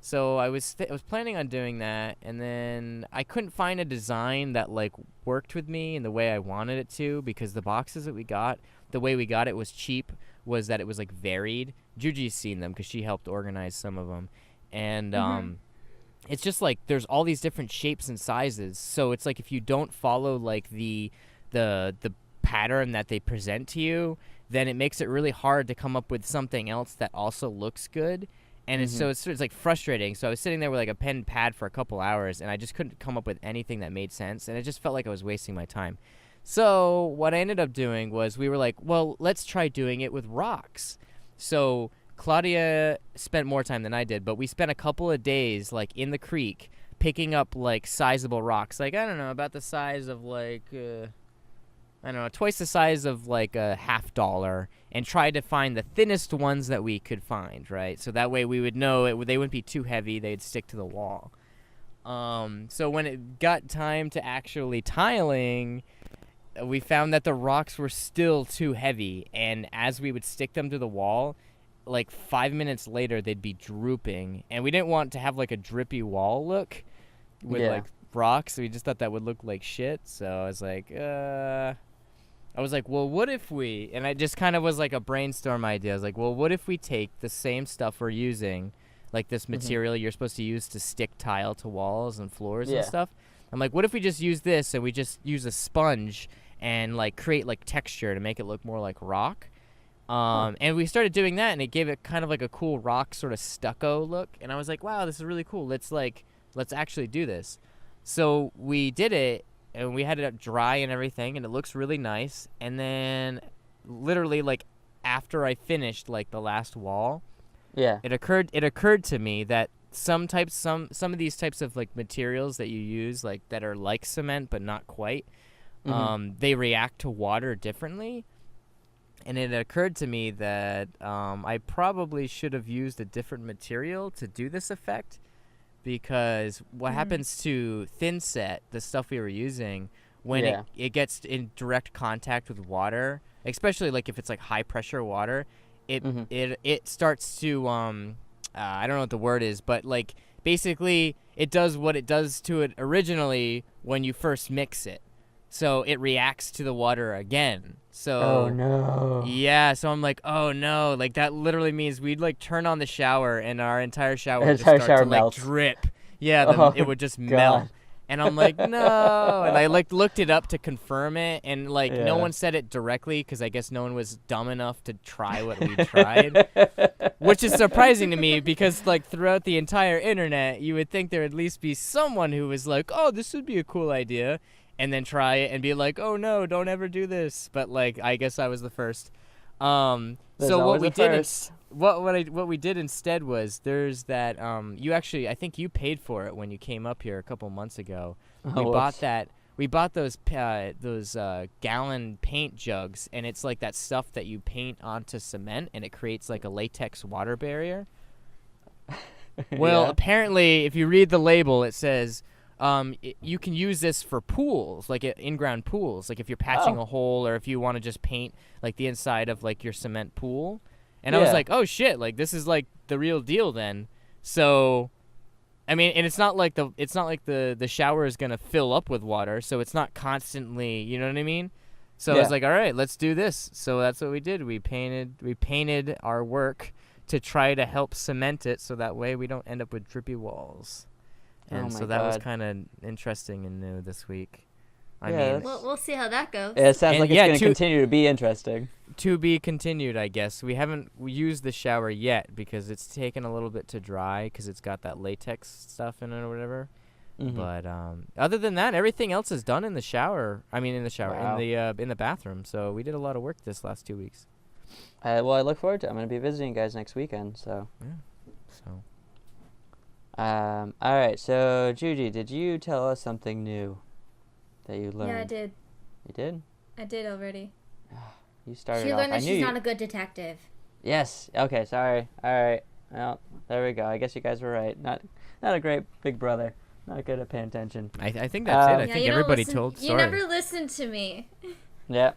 So I was planning on doing that, and then I couldn't find a design that like worked with me in the way I wanted it to, because the boxes that we got, the way we got it was cheap, was that it was like varied, Juji's seen them because she helped organize some of them, and Mm-hmm. it's just like there's all these different shapes and sizes. So it's like if you don't follow like the pattern that they present to you, then it makes it really hard to come up with something else that also looks good. And it's like frustrating. So I was sitting there with like a pen and pad for a couple hours, and I just couldn't come up with anything that made sense, and it just felt like I was wasting my time. So what I ended up doing was we were like, well, let's try doing it with rocks. So Claudia spent more time than I did, but we spent a couple of days like in the creek picking up like sizable rocks, like I don't know, about the size of like I don't know, twice the size of like a $50, and tried to find the thinnest ones that we could find, right? So that way we would know they wouldn't be too heavy, they'd stick to the wall. So when it got time to actually tiling, we found that the rocks were still too heavy, and as we would stick them to the wall, like 5 minutes later they'd be drooping, and we didn't want to have like a drippy wall look with like rocks, so we just thought that would look like shit. So I was like, well, what if we, and I just kind of was like a brainstorm idea. I was like, well, what if we take the same stuff we're using, like this material you're supposed to use to stick tile to walls and floors and stuff. I'm like, what if we just use this and we just use a sponge and like create like texture to make it look more like rock. And we started doing that, and it gave it kind of like a cool rock sort of stucco look. And I was like, wow, this is really cool. Let's actually do this. So we did it, and we had it dry and everything, and it looks really nice. And then literally like after I finished like the last wall, it occurred to me that some of these types of like materials that you use, like that are like cement but not quite, they react to water differently. And it occurred to me that I probably should have used a different material to do this effect, because what happens to thin set, the stuff we were using, when it gets in direct contact with water, especially like if it's like high pressure water, it starts to I don't know what the word is, but like basically it does what it does to it originally when you first mix it. So it reacts to the water again. So oh no. Yeah, so I'm like, oh no, like that literally means we'd like turn on the shower and our entire shower would just start to like drip. Yeah, it would just melt. And I'm like, no. And I like looked it up to confirm it, and like no one said it directly because I guess no one was dumb enough to try what we tried, which is surprising to me because like throughout the entire internet, you would think there would at least be someone who was like, oh, this would be a cool idea, and then try it and be like, oh no, don't ever do this. But like, I guess I was the first. So what we did, what we did instead was there's that you actually, I think you paid for it when you came up here a couple months ago. We bought those gallon paint jugs, and it's like that stuff that you paint onto cement, and it creates like a latex water barrier. Well, apparently, if you read the label, it says you can use this for pools, like in-ground pools, like if you're patching a hole or if you want to just paint like the inside of like your cement pool. And I was like, oh shit, like this is like the real deal then. So I mean, and it's not like the shower is going to fill up with water, so it's not constantly, you know what I mean? So I was like, all right, let's do this. So that's what we did. We painted our work to try to help cement it so that way we don't end up with drippy walls. And so that was kind of interesting and new this week. I mean, we'll see how that goes. It sounds like it's going to continue to be interesting. To be continued, I guess. We haven't used the shower yet because it's taken a little bit to dry because it's got that latex stuff in it or whatever. But other than that, everything else is done in the shower. I mean, in the bathroom. So we did a lot of work this last 2 weeks. Well, I look forward to it. I'm going to be visiting you guys next weekend. So. Yeah. So. All right. So, Juji, did you tell us something new that you learned? Yeah, I did. You did? I did already. You started She off. learned that she's not a good detective. Yes. Okay. Sorry. All right. Well, there we go. I guess you guys were right. Not a great big brother. Not good at paying attention. I think that's it. I think everybody told story. You never listened to me. Yeah.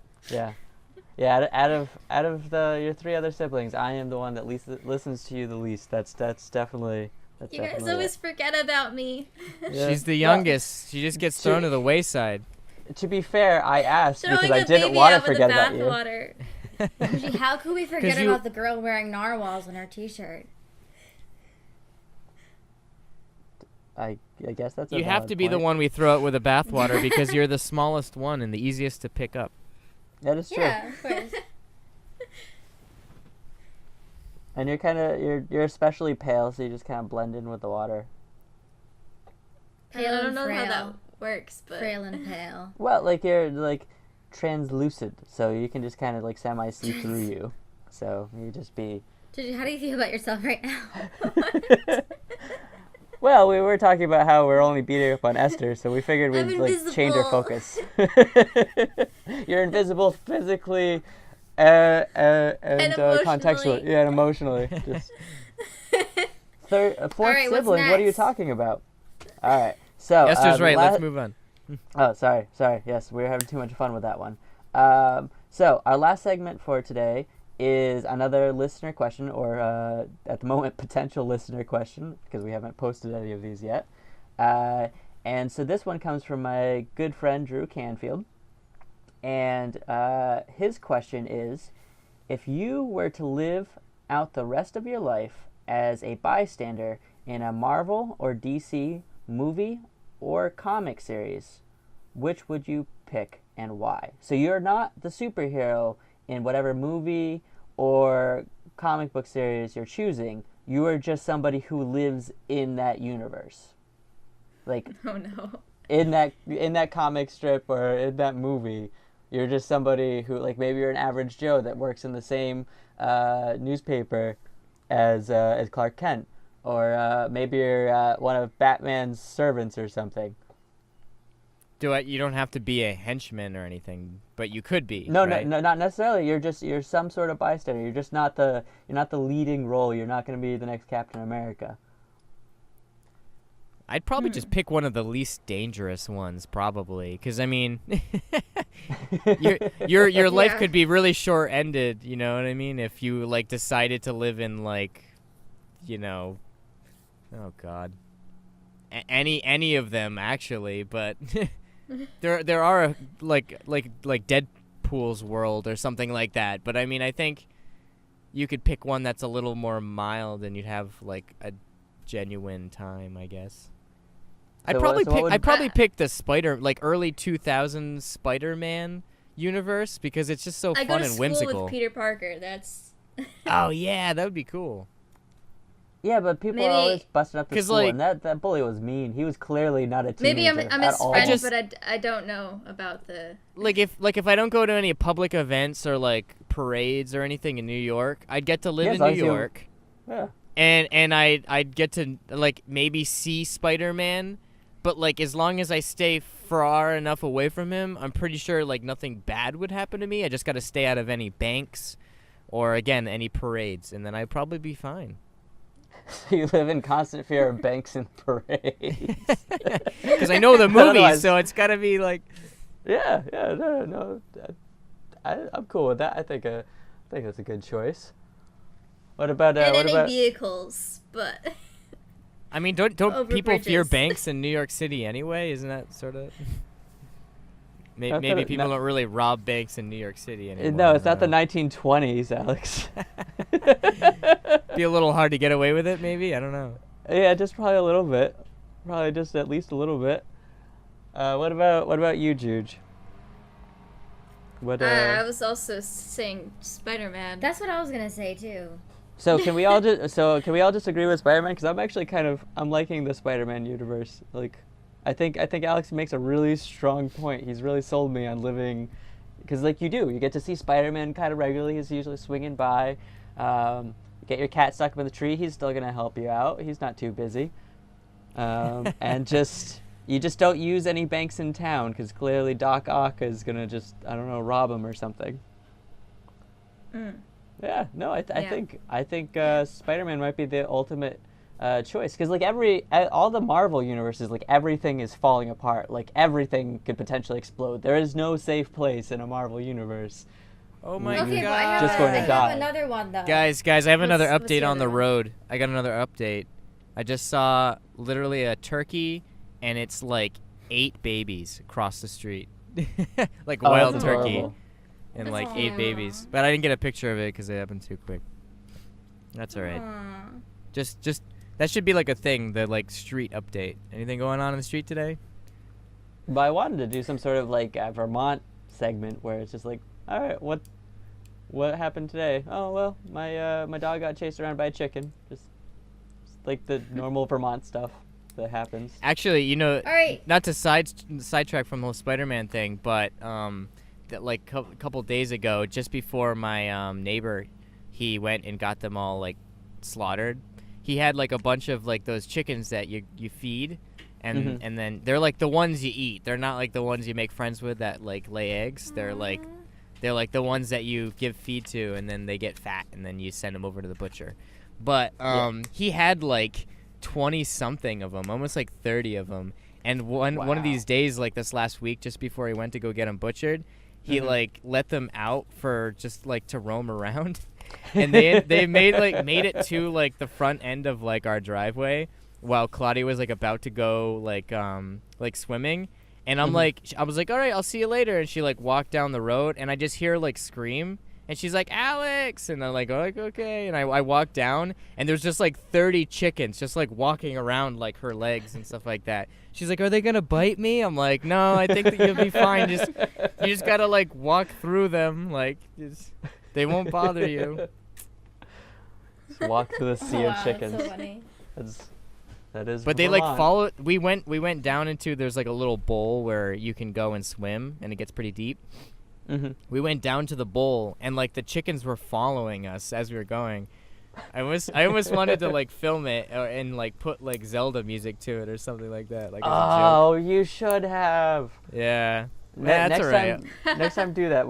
Out of your three other siblings, I am the one that listens to you the least. That's definitely. You guys always forget about me. Yeah. She's the youngest. She just gets thrown to the wayside. To be fair, I asked because I didn't want to forget about you. Gee, how could we forget 'Cause you- about the girl wearing narwhals on her t-shirt? I guess that's a You have valid to be the point. one we throw out with the bathwater because you're the smallest one and the easiest to pick up. That is true. Yeah, of course. And you're kind of you're especially pale, so you just kind of blend in with the water. I Pale don't and know how that frail. works, but Frail and pale. Well, like you're like translucent, so you can just kind of like semi see through you. So you just be. Gigi, how do you feel about yourself right now? Well, we were talking about how we're only beating up on Esther, so we figured we'd I'm like change our invisible. focus. You're invisible physically and contextually, emotionally. yeah, and emotionally. Just fourth Alright, what's sibling. What are you next? talking about? All right, so Esther's the right. la- Let's move on. Oh, sorry. Yes, we were having too much fun with that one. So our last segment for today is another listener question, or at the moment, potential listener question, because we haven't posted any of these yet. And so this one comes from my good friend Drew Canfield. And his question is, if you were to live out the rest of your life as a bystander in a Marvel or DC movie or comic series, which would you pick and why? So you're not the superhero in whatever movie or comic book series you're choosing. You are just somebody who lives in that universe. Like oh no. in that comic strip or in that movie, you're just somebody who, like, maybe you're an average Joe that works in the same newspaper as Clark Kent, or maybe you're one of Batman's servants or something. You don't have to be a henchman or anything, but you could be. No, right? no, not necessarily. You're some sort of bystander. You're just not the leading role. You're not going to be the next Captain America. I'd probably just pick one of the least dangerous ones, probably, because I mean, your life Yeah. could be really short-ended. You know what I mean? If you like decided to live in like, oh God, any of them actually, but there are like Deadpool's world or something like that. But I mean, I think you could pick one that's a little more mild, and you'd have like a genuine time, I guess. I'd So probably what would- I'd probably pick the early 2000s Spider-Man universe because it's just so I go fun to and school whimsical. with Peter Parker. That's Oh yeah, that would be cool. Yeah, but people are Maybe- always busting up the 'Cause, school, like- and that bully was mean. He was clearly not a teenager maybe I'm at his all. friend, just- but I don't know about the. Like if I don't go to any public events or like parades or anything in New York, I'd get to live Yeah, as in long New as you- York, Yeah. and I'd get to like maybe see Spider-Man, but like as long as I stay far enough away from him, I'm pretty sure like nothing bad would happen to me. I just got to stay out of any banks or again any parades, and then I'd probably be fine. You live in constant fear of banks and parades. Because I know the movies, Otherwise- so it's got to be like. Yeah, no. I'm cool with that. I think that's a good choice. What about and what any about? vehicles, but I mean, don't Over people fear bridges. banks in New York City anyway? Isn't that sort of? Not Maybe that- people not- don't really rob banks in New York City anymore. No, it's I not the don't know. 1920s, Alex. Be a little hard to get away with it, maybe. I don't know. Yeah, just probably a little bit. Probably just at least a little bit. What about you, Juge? What I was also saying Spider-Man. That's what I was gonna say too. So can we all just agree with Spider-Man? Because I'm actually I'm liking the Spider-Man universe. Like, I think Alex makes a really strong point. He's really sold me on living, because like you get to see Spider-Man kind of regularly. He's usually swinging by. Get your cat stuck up in the tree. He's still gonna help you out. He's not too busy. And you just don't use any banks in town because clearly Doc Ock is gonna just rob him or something. Yeah, no, I think Spider-Man might be the ultimate choice because like all the Marvel universes, like everything is falling apart. Like everything could potentially explode. There is no safe place in a Marvel universe. Oh my Okay, god! but I have, Just going to I die. have another one though. Guys, I have another What's update the on the other one? road. I got another update. I just saw literally a turkey, and it's like 8 babies across the street, like Oh, wild that's turkey. horrible. and like That's 8 cute. babies. But I didn't get a picture of it because it happened too quick. That's all right. Aw. Just that should be like a thing. The like street update. Anything going on in the street today? But I wanted to do some sort of like Vermont segment where it's just like, all right, what happened today? Oh well, my dog got chased around by a chicken. Just like the normal Vermont stuff that happens. Actually, you know, All right. not to sidetrack from the whole Spider-Man thing, but that like couple days ago, just before my neighbor, he went and got them all like slaughtered. He had like a bunch of like those chickens that you feed, and and then they're like the ones you eat. They're not like the ones you make friends with that like lay eggs. They're like the ones that you give feed to, and then they get fat, and then you send them over to the butcher. But he had like 20 something of them, almost like 30 of them. And one of these days, like this last week, just before he went to go get them butchered, he like let them out for just like to roam around. And they made it to like the front end of like our driveway while Claudia was like about to go like swimming. And I'm like, I was like, all right, I'll see you later. And she like walked down the road, and I just hear her like scream. And she's like, Alex! And I'm like, okay. And I walk down, and there's just like 30 chickens just like walking around like her legs and stuff like that. She's like, are they going to bite me? I'm like, no, I think that you'll be fine. You just got to like walk through them. Like, they won't bother you. Just walk through the sea of Wow, chickens. That's so funny. That is. But they like Vermont. follow. We went down into, there's like a little bowl where you can go and swim, and it gets pretty deep. We went down to the bowl, and like the chickens were following us as we were going. I almost wanted to like film it and like put like Zelda music to it or something like that, like as a joke. Oh, you should have. Yeah. Ne- That's next alright. time, next time do that.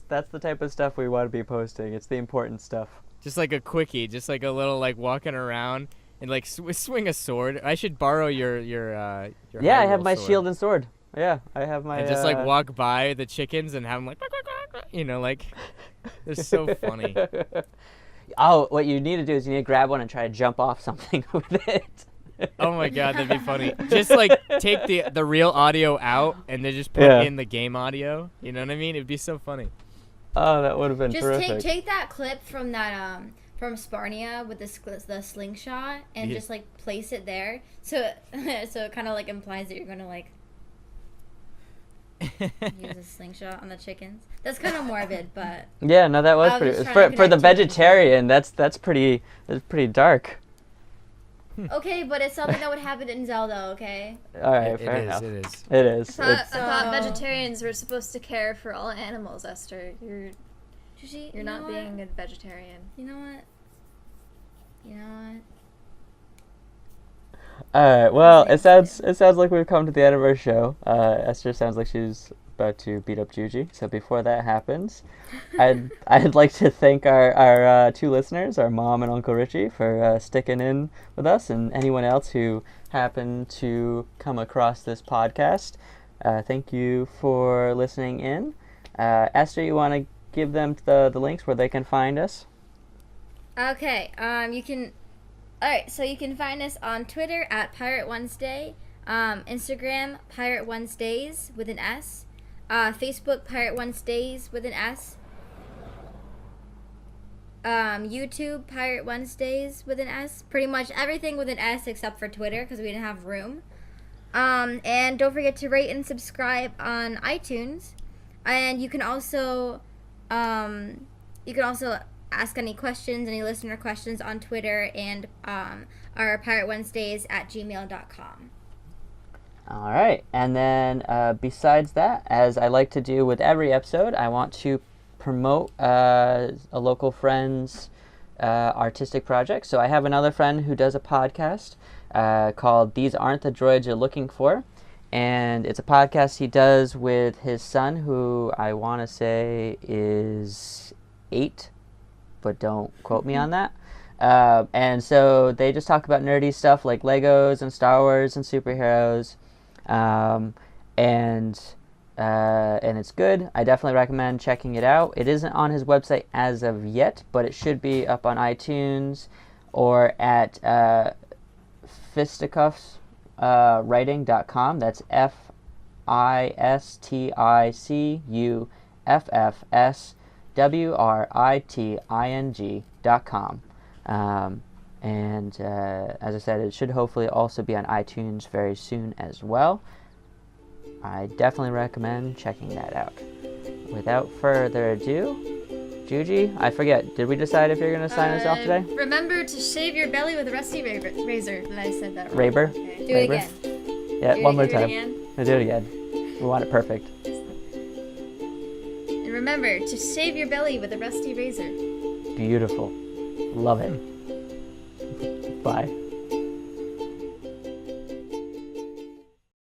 That's the type of stuff we want to be posting. It's the important stuff. Just like a quickie, just like a little like walking around and like swing a sword. I should borrow your Yeah, I Hyrule have my sword. shield and sword. Yeah, I have my. And just like walk by the chickens and have them like, you know, like they're so funny. Oh, what you need to do is you need to grab one and try to jump off something with it. Oh my god, that'd be funny. Just like take the real audio out and then just put Yeah. in the game audio. You know what I mean? It'd be so funny. Oh, that would have been Just terrific. take that clip from that from Sparnia with the slingshot and Yeah. just like place it there, so so it kind of like implies that you're gonna like use a slingshot on the chickens. That's kind of morbid, but Yeah, no, that was I was pretty. just For trying to for the connect to it. vegetarian, that's pretty dark. okay, but it's something that would happen in Zelda. Okay. All right, It fair is. enough. It is. It is. I It's, thought So- vegetarians were supposed to care for all animals, Esther. You're Gigi, you're you not know being what? a vegetarian. You know what? You know what? all right. Well, Same, it sounds like we've come to the end of our show. Esther sounds like she's about to beat up Juji. So before that happens, I'd like to thank our two listeners, our mom and Uncle Richie, for sticking in with us, and anyone else who happened to come across this podcast. Thank you for listening in. Esther, you want to give them the links where they can find us? Okay, you can. Alright, so you can find us on Twitter at Pirate Wednesday, Instagram Pirate Wednesdays with an S, Facebook Pirate Wednesdays with an S, YouTube Pirate Wednesdays with an S. Pretty much everything with an S except for Twitter because we didn't have room. And don't forget to rate and subscribe on iTunes. And you can also ask any questions, any listener questions on Twitter and our Pirate Wednesdays at gmail.com. All right. And then besides that, as I like to do with every episode, I want to promote a local friend's artistic project. So I have another friend who does a podcast called These Aren't the Droids You're Looking For. And it's a podcast he does with his son, who I want to say is 8, but don't quote me on that. And so they just talk about nerdy stuff like Legos and Star Wars and superheroes. And it's good. I definitely recommend checking it out. It isn't on his website as of yet, but it should be up on iTunes or at fisticuffswriting.com. That's FISTICUFFS FFSWRITING.com. And as I said, it should hopefully also be on iTunes very soon as well. I definitely recommend checking that out. Without further ado, Juji, I forget, did we decide if you're going to sign us off today? Remember to shave your belly with a rusty razor. Did I said that wrong? Raber? Okay. Do it Raber? again. Yeah, Do one it- more do it time. again. We'll do it again. We want it perfect. And remember to shave your belly with a rusty razor. Beautiful. Love it. Bye.